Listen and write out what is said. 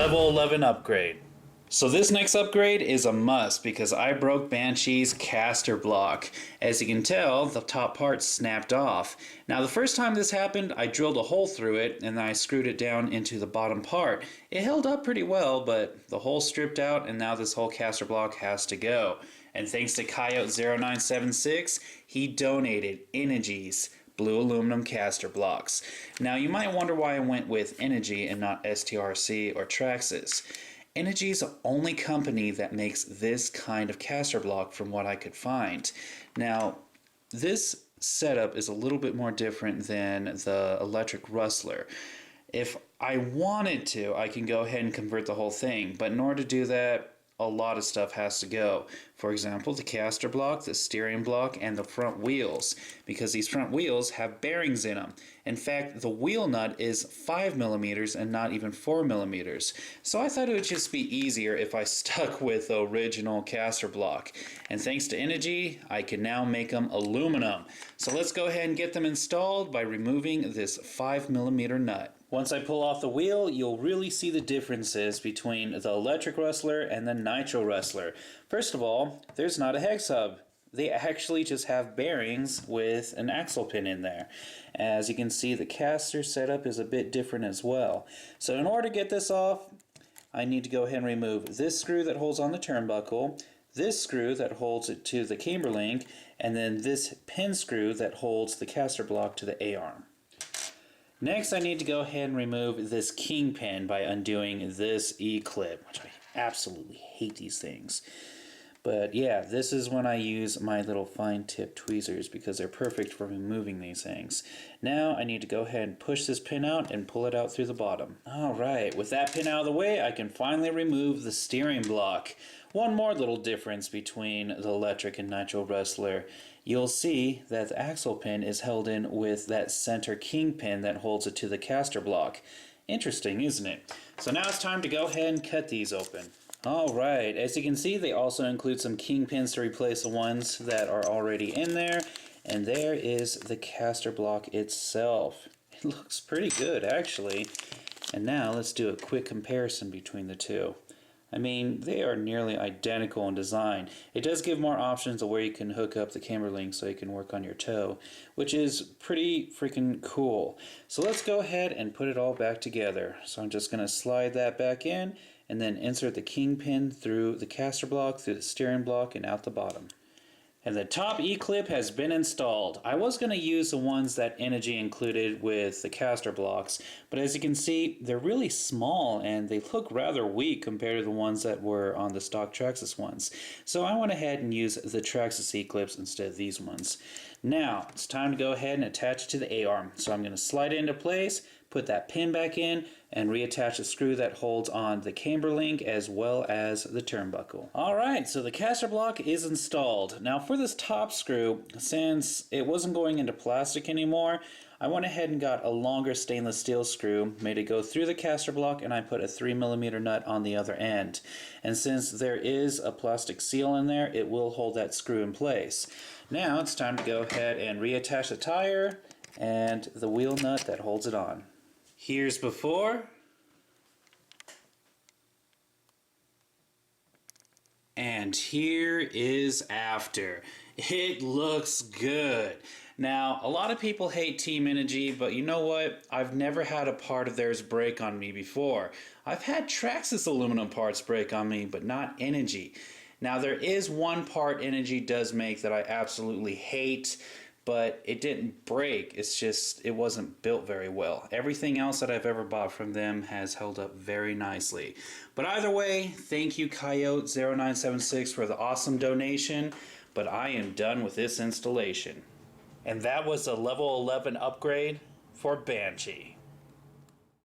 Level 11 upgrade. So this next upgrade is a must because I broke Banshee's Castor block. As you can tell, the top part snapped off. Now the first time this happened, I drilled a hole through it and then I screwed it down into the bottom part. It held up pretty well, but the hole stripped out and now this whole Castor block has to go. And thanks to Coyote0976, he donated Integy's blue aluminum Castor blocks. Now you might wonder why I went with Integy and not STRC or Traxxas. Integy is the only company that makes this kind of Castor block from what I could find. Now, this setup is a little bit more different than the electric Rustler. If I wanted to, I can go ahead and convert the whole thing, but in order to do that, a lot of stuff has to go. For example, the Castor block, the steering block, and the front wheels, because these front wheels have bearings in them. In fact, the wheel nut is 5 millimeters and not even 4 millimeters. So I thought it would just be easier if I stuck with the original Castor block. And thanks to Integy, I can now make them aluminum. So let's go ahead and get them installed by removing this 5 millimeter nut. Once I pull off the wheel, you'll really see the differences between the electric Rustler and the Nitro Rustler. First of all, there's not a hex hub. They actually just have bearings with an axle pin in there. As you can see, the Castor setup is a bit different as well. So in order to get this off, I need to go ahead and remove this screw that holds on the turnbuckle, this screw that holds it to the camber link, and then this pin screw that holds the Castor block to the A-arm. Next, I need to go ahead and remove this kingpin by undoing this E-clip, which I absolutely hate these things. But yeah, this is when I use my little fine tip tweezers because they're perfect for removing these things. Now I need to go ahead and push this pin out and pull it out through the bottom. Alright, with that pin out of the way, I can finally remove the steering block. One more little difference between the electric and Nitro Rustler. You'll see that the axle pin is held in with that center kingpin that holds it to the Castor block. Interesting, isn't it? So now it's time to go ahead and cut these open. Alright, as you can see, they also include some kingpins to replace the ones that are already in there. And there is the Castor block itself. It looks pretty good, actually. And now let's do a quick comparison between the two. I mean, they are nearly identical in design. It does give more options of where you can hook up the camber link so you can work on your toe, which is pretty freaking cool. So let's go ahead and put it all back together. So I'm just going to slide that back in and then insert the kingpin through the Castor block, through the steering block, and out the bottom. And the top E-clip has been installed. I was going to use the ones that Integy included with the Castor blocks, but as you can see, they're really small and they look rather weak compared to the ones that were on the stock Traxxas ones. So I went ahead and used the Traxxas E-clips instead of these ones. Now, it's time to go ahead and attach it to the A-arm. So I'm going to slide it into place, put that pin back in, and reattach the screw that holds on the camber link as well as the turnbuckle. Alright, so the Castor block is installed. Now for this top screw, since it wasn't going into plastic anymore, I went ahead and got a longer stainless steel screw, made it go through the Castor block, and I put a 3 millimeter nut on the other end. And since there is a plastic seal in there, it will hold that screw in place. Now it's time to go ahead and reattach the tire and the wheel nut that holds it on. Here's before, and here is after. It looks good. Now, a lot of people hate Team Integy, but you know what? I've never had a part of theirs break on me before. I've had Traxxas aluminum parts break on me, but not Integy. Now, there is one part Integy does make that I absolutely hate, but it didn't break. It's just, it wasn't built very well. Everything else that I've ever bought from them has held up very nicely. But either way, thank you Coyote0976 for the awesome donation, but I am done with this installation. And that was a level 11 upgrade for Banshee.